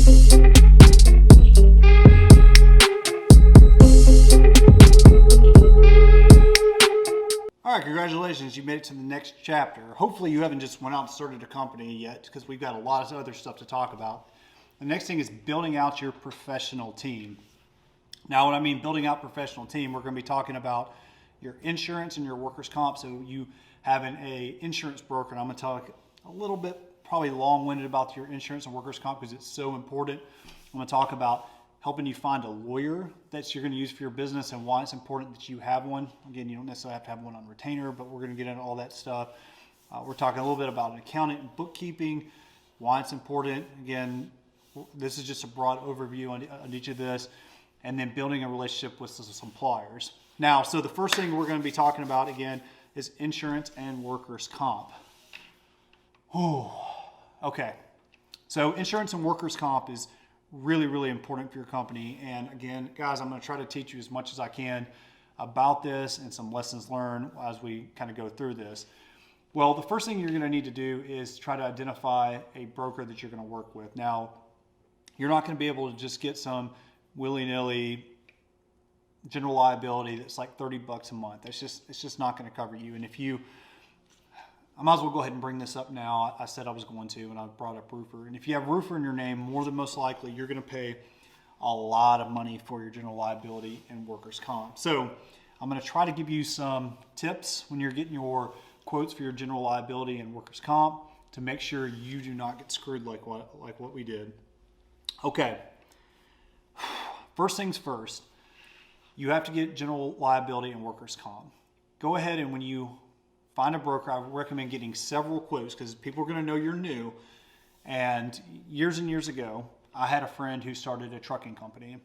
All right, congratulations, you made it to the next chapter. Hopefully you haven't just went out and started a company yet, because we've got a lot of other stuff to talk about. The next thing is building out your professional team. Now, when I mean building out professional team, we're going to be talking about your insurance and your workers' comp. So you having a insurance broker, and I'm going to talk a little bit, probably long-winded about your insurance and workers' comp because it's so important. I'm going to talk about helping you find a lawyer that you're going to use for your business and why it's important that you have one. Again, you don't necessarily have to have one on retainer, but we're going to get into all that stuff. We're talking a little bit about an accountant and bookkeeping, why it's important. Again, this is just a broad overview on each of this, and then building a relationship with the suppliers. Now, so the first thing we're going to be talking about, again, is insurance and workers' comp. Okay. So insurance and workers' comp is really, really important for your company. And again, guys, I'm going to try to teach you as much as I can about this and some lessons learned as we kind of go through this. Well, the first thing you're going to need to do is try to identify a broker that you're going to work with. Now, you're not going to be able to just get some willy-nilly general liability that's like $30 a month. It's just not going to cover you. And if you, I might as well go ahead and bring this up now. I said I was going to, and I brought up roofer. And if you have roofer in your name, more than most likely, you're going to pay a lot of money for your general liability and workers' comp. So I'm going to try to give you some tips when you're getting your quotes for your general liability and workers' comp to make sure you do not get screwed like what we did. Okay. First things first, you have to get general liability and workers' comp. Go ahead and when you find a broker, I recommend getting several quotes because people are going to know you're new. And years ago, I had a friend who started a trucking company.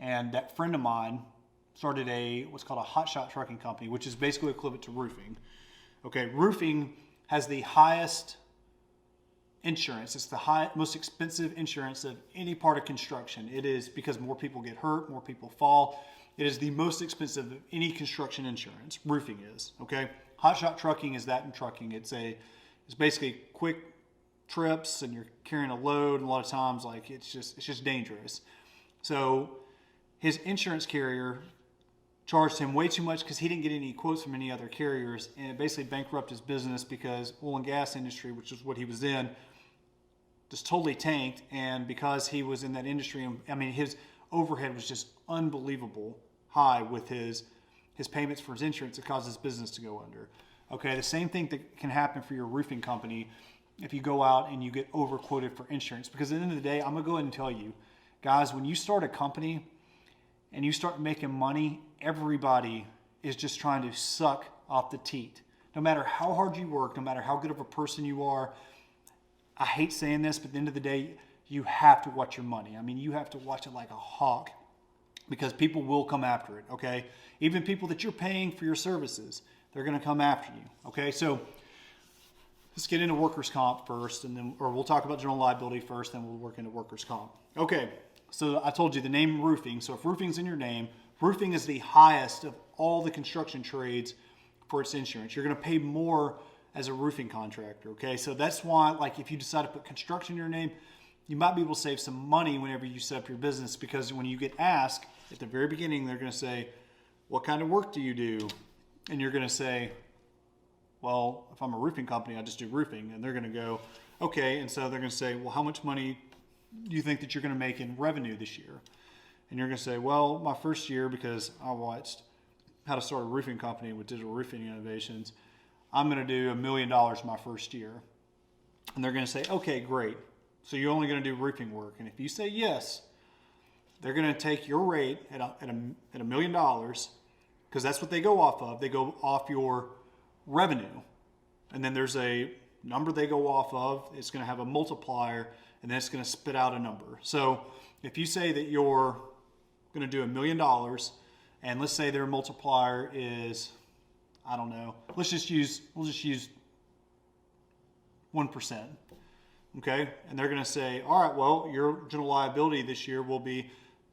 And that friend of mine started what's called a hotshot trucking company, which is basically equivalent to roofing. Okay, roofing has the highest insurance. It's the most expensive insurance of any part of construction. It is because more people get hurt, more people fall. It is the most expensive of any construction insurance. Roofing is, okay? Hotshot trucking is that in trucking. It's basically quick trips and you're carrying a load, and a lot of times like it's just dangerous. So his insurance carrier charged him way too much because he didn't get any quotes from any other carriers, and it basically bankrupted his business because oil and gas industry, which is what he was in, just totally tanked. And because he was in that industry, I mean, his overhead was just unbelievable high with his payments for his insurance. It caused his business to go under. Okay, the same thing that can happen for your roofing company if you go out and you get overquoted for insurance. Because at the end of the day, I'm going to go ahead and tell you, guys, when you start a company and you start making money, everybody is just trying to suck off the teat. No matter how hard you work, no matter how good of a person you are, I hate saying this, but at the end of the day, you have to watch your money. I mean, you have to watch it like a hawk because people will come after it, okay? Even people that you're paying for your services, they're going to come after you, okay? So let's get into workers' comp first, or we'll talk about general liability first, then we'll work into workers' comp. Okay, so I told you the name roofing. So if roofing's in your name, roofing is the highest of all the construction trades for its insurance. You're going to pay more as a roofing contractor, okay? So that's why, like, if you decide to put construction in your name, you might be able to save some money whenever you set up your business, because when you get asked at the very beginning, they're going to say, what kind of work do you do? And you're going to say, well, if I'm a roofing company, I just do roofing. And they're going to go, okay. And so they're going to say, well, how much money do you think that you're going to make in revenue this year? And you're going to say, well, my first year, because I watched how to start a roofing company with digital roofing innovations, I'm going to do $1 million my first year. And they're going to say, okay, great. So you're only going to do roofing work. And if you say yes, they're going to take your rate at $1 million, because that's what they go off of. They go off your revenue. And then there's a number they go off of. It's going to have a multiplier, and then it's going to spit out a number. So if you say that you're going to do $1 million, and let's say their multiplier is, I don't know, we'll just use 1%. Okay, and they're going to say, all right, well, your general liability this year will be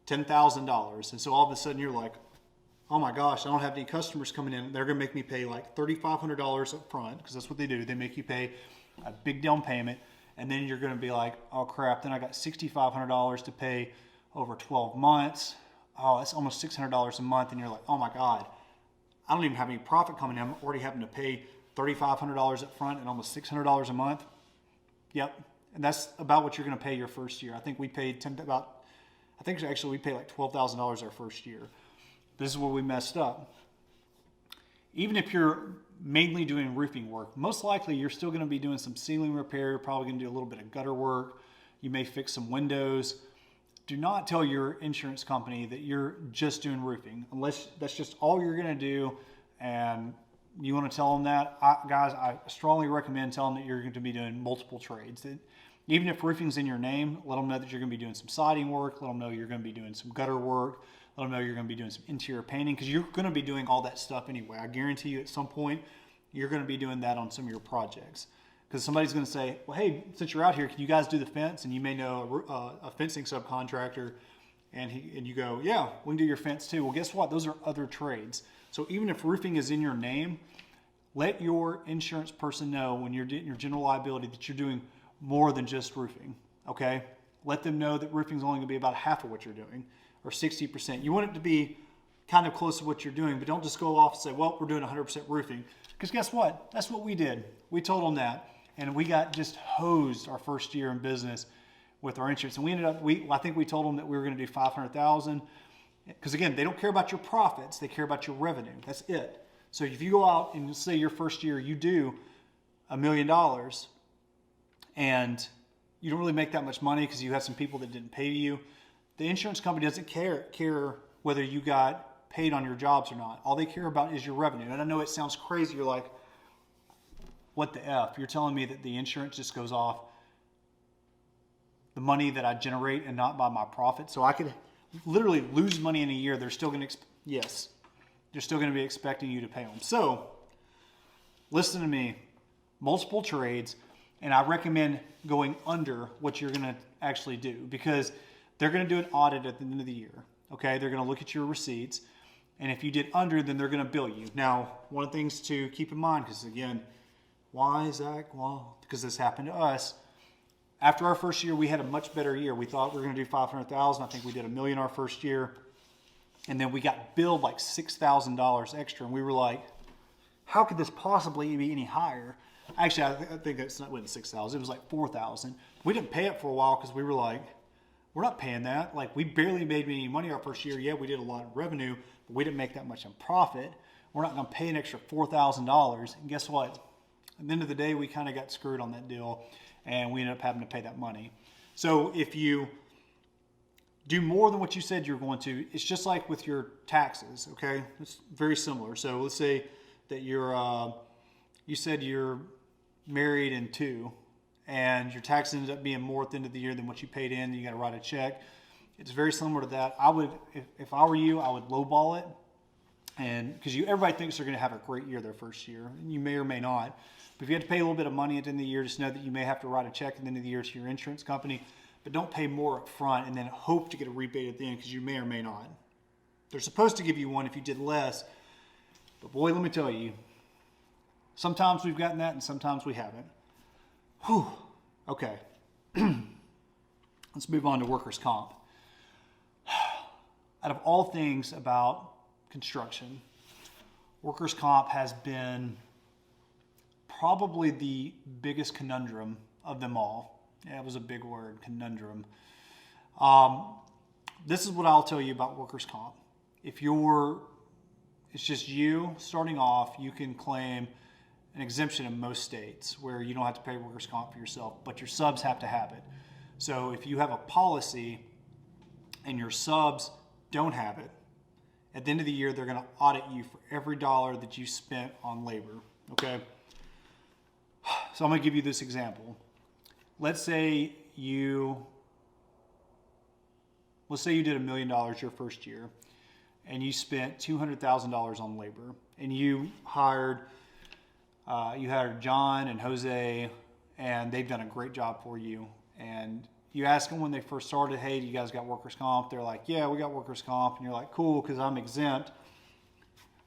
$10,000. And so all of a sudden you're like, oh my gosh, I don't have any customers coming in. They're going to make me pay like $3,500 up front, because that's what they do. They make you pay a big down payment, And then you're going to be like, oh crap, then I got $6,500 to pay over 12 months. Oh, that's almost $600 a month. And you're like, oh my God, I don't even have any profit coming in. I'm already having to pay $3,500 up front and almost $600 a month. Yep. And that's about what you're going to pay your first year. I think we paid actually we paid like $12,000 our first year. This is where we messed up. Even if you're mainly doing roofing work, most likely you're still going to be doing some ceiling repair. You're probably going to do a little bit of gutter work. You may fix some windows. Do not tell your insurance company that you're just doing roofing, unless that's just all you're going to do. And you want to tell them that, guys, I strongly recommend telling them that you're going to be doing multiple trades. Even if roofing's in your name, let them know that you're going to be doing some siding work. Let them know you're going to be doing some gutter work. Let them know you're going to be doing some interior painting, because you're going to be doing all that stuff anyway. I guarantee you at some point, you're going to be doing that on some of your projects. Because somebody's going to say, well, hey, since you're out here, can you guys do the fence? And you may know a fencing subcontractor, and you go, yeah, we can do your fence too. Well, guess what? Those are other trades. So even if roofing is in your name, let your insurance person know when you're doing your general liability that you're doing more than just roofing, okay? Let them know that roofing is only going to be about half of what you're doing, or 60%. You want it to be kind of close to what you're doing, but don't just go off and say, well, we're doing 100% roofing. Because guess what? That's what we did. We told them that, and we got just hosed our first year in business with our insurance. And we ended up, I think we told them that we were going to do $500,000, because again, they don't care about your profits, they care about your revenue. That's it. So if you go out and say your first year you do $1 million, and you don't really make that much money because you have some people that didn't pay you, the insurance company doesn't care whether you got paid on your jobs or not. All they care about is your revenue. And I know it sounds crazy. You're like, what the F? You're telling me that the insurance just goes off the money that I generate and not by my profit? So I could literally lose money in a year. They're still going to, yes, they're still going to be expecting you to pay them. So listen to me, multiple trades. And I recommend going under what you're going to actually do, because they're going to do an audit at the end of the year. Okay, they're going to look at your receipts. And if you did under, then they're going to bill you. Now, one of the things to keep in mind, because again, why, Zach? Well, because this happened to us. After our first year, we had a much better year. We thought we were going to do $500,000. I think we did $1 million our first year. And then we got billed like $6,000 extra. And we were like, how could this possibly be any higher? Actually, I think it wasn't 6,000. It was like 4,000. We didn't pay it for a while because we were like, we're not paying that. Like, we barely made any money our first year. Yeah, we did a lot of revenue, but we didn't make that much in profit. We're not going to pay an extra $4,000. And guess what? At the end of the day, we kind of got screwed on that deal, and we ended up having to pay that money. So if you do more than what you said you're going to, it's just like with your taxes, okay? It's very similar. So let's say that you said you're married in 2, and your tax ended up being more at the end of the year than what you paid in, you got to write a check. It's very similar to that. I would, if I were you, I would lowball it, and because everybody thinks they're going to have a great year their first year, and you may or may not. But if you have to pay a little bit of money at the end of the year, just know that you may have to write a check at the end of the year to your insurance company, but don't pay more up front and then hope to get a rebate at the end, because you may or may not. They're supposed to give you one if you did less, but boy, let me tell you, sometimes we've gotten that and sometimes we haven't. Whew. Okay. Let's move on to workers' comp. Out of all things about construction, workers' comp has been probably the biggest conundrum of them all. Yeah, it was a big word, conundrum. This is what I'll tell you about workers' comp. If it's just you starting off, you can claim an exemption in most states where you don't have to pay workers' comp for yourself, but your subs have to have it. So if you have a policy and your subs don't have it, at the end of the year, they're going to audit you for every dollar that you spent on labor, okay? So I'm going to give you this example. Let's say you did $1 million your first year, and you spent $200,000 on labor, and you hired John and Jose, and they've done a great job for you. And you ask them when they first started, hey, do you guys got workers' comp? They're like, yeah, we got workers' comp. And you're like, cool, because I'm exempt.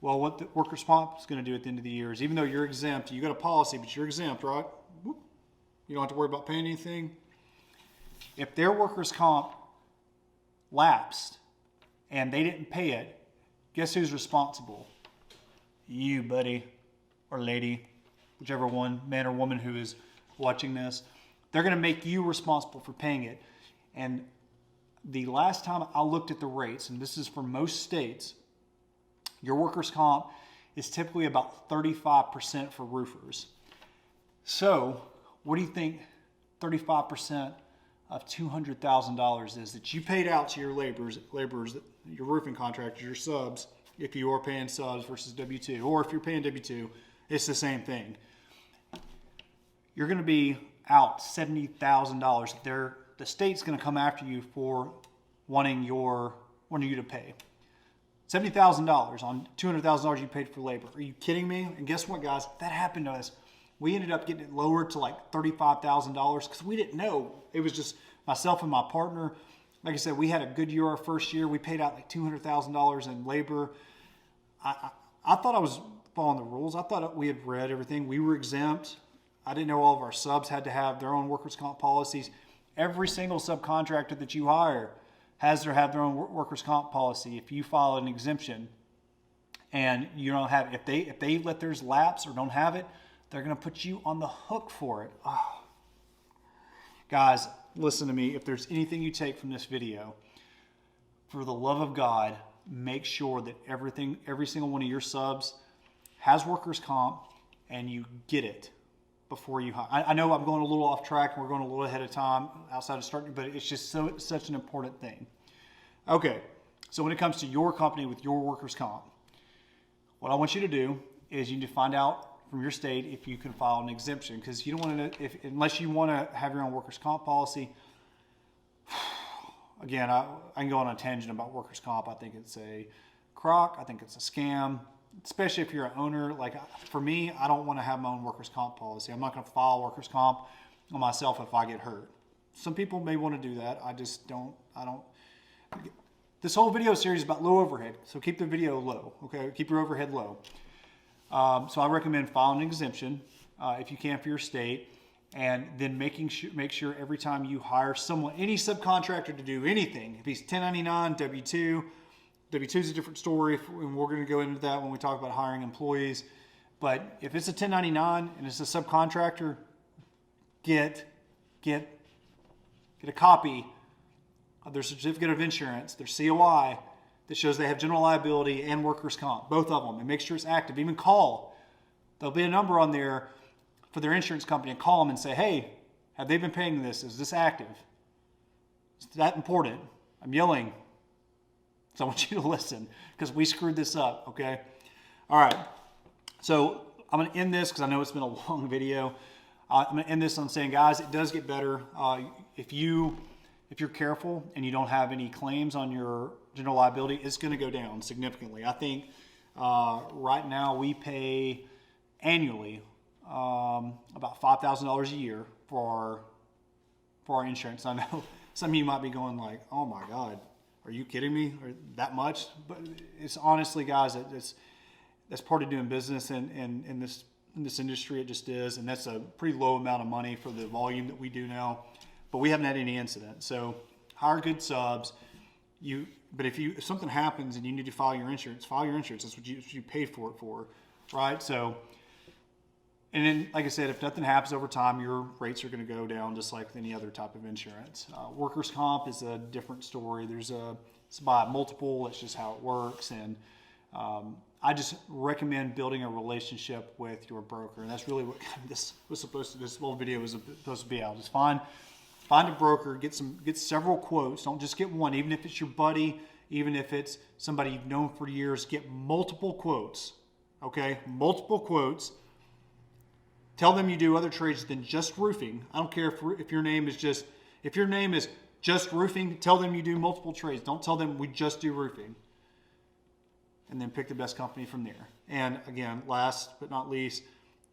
Well, what the workers' comp is going to do at the end of the year is, even though you're exempt, you got a policy, but you're exempt, right? Whoop. You don't have to worry about paying anything. If their workers' comp lapsed and they didn't pay it, guess who's responsible? You, buddy, or lady, whichever one, man or woman who is watching this. They're going to make you responsible for paying it. And the last time I looked at the rates, and this is for most states, your workers' comp is typically about 35% for roofers. So what do you think 35% of $200,000 is that you paid out to your laborers, your roofing contractors, your subs, if you are paying subs versus W-2, or if you're paying W-2, it's the same thing. You're going to be out $70,000. The state's going to come after you for wanting you to pay $70,000 on $200,000 you paid for labor. Are you kidding me? And guess what, guys? That happened to us. We ended up getting it lowered to like $35,000 because we didn't know. It was just myself and my partner. Like I said, we had a good year our first year. We paid out like $200,000 in labor. I thought I was following the rules. I thought we had read everything. We were exempt. I didn't know all of our subs had to have their own workers' comp policies. Every single subcontractor that you hire has to have their own workers' comp policy. If you file an exemption and you don't have it, if they let theirs lapse or don't have it, they're going to put you on the hook for it. Oh. Guys, listen to me. If there's anything you take from this video, for the love of God, make sure that every single one of your subs has workers' comp and you get it before you hire. I know I'm going a little off track and we're going a little ahead of time outside of starting, but it's just such an important thing. Okay, so when it comes to your company with your workers' comp, what I want you to do is you need to find out from your state if you can file an exemption, because you don't want to, unless you want to have your own workers' comp policy. Again, I can go on a tangent about workers' comp. I think it's a crock. I think it's a scam, especially if you're an owner. Like for me, I don't want to have my own workers' comp policy. I'm not going to file workers' comp on myself if I get hurt. Some people may want to do that. I just don't. This whole video series is about low overhead, so keep the video low. Okay, keep your overhead low. So I recommend filing an exemption if you can for your state, and then make sure every time you hire someone, any subcontractor to do anything, if he's 1099, W-2, W-2 is a different story, and we're going to go into that when we talk about hiring employees. But if it's a 1099 and it's a subcontractor, get a copy of their certificate of insurance, their COI, that shows they have general liability and workers' comp, both of them, and make sure it's active. Even call. There'll be a number on there for their insurance company, and call them and say, hey, have they been paying this? Is this active? It's that important. I'm yelling, so I want you to listen, because we screwed this up, okay? All right, so I'm going to end this because I know it's been a long video. I'm going to end this on saying, guys, it does get better. If you're careful and you don't have any claims on your general liability, it's going to go down significantly. I think right now we pay annually about $5,000 a year for our insurance. I know some of you might be going like, oh my God, are you kidding me? Or that much? But it's honestly, guys, that's part of doing business in this industry. It just is, and that's a pretty low amount of money for the volume that we do now. But we haven't had any incidents. So hire good subs. But if something happens and you need to file your insurance, file your insurance. That's what you paid for it for, right? So, and then, like I said, if nothing happens over time, your rates are going to go down just like any other type of insurance. Workers' comp is a different story. It's by multiple. That's just how it works. And I just recommend building a relationship with your broker. And that's really what this whole video was supposed to be out. Just find a broker, get several quotes. Don't just get one, even if it's your buddy, even if it's somebody you've known for years. Get multiple quotes, okay? Multiple quotes. Tell them you do other trades than just roofing. I don't care if your name is just roofing. Tell them you do multiple trades. Don't tell them we just do roofing. And then pick the best company from there. And again, last but not least,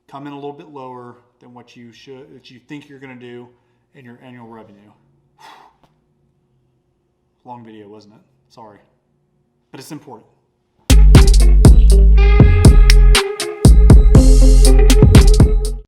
come in a little bit lower than what you think you're going to do in your annual revenue. Long video, wasn't it? Sorry. But it's important.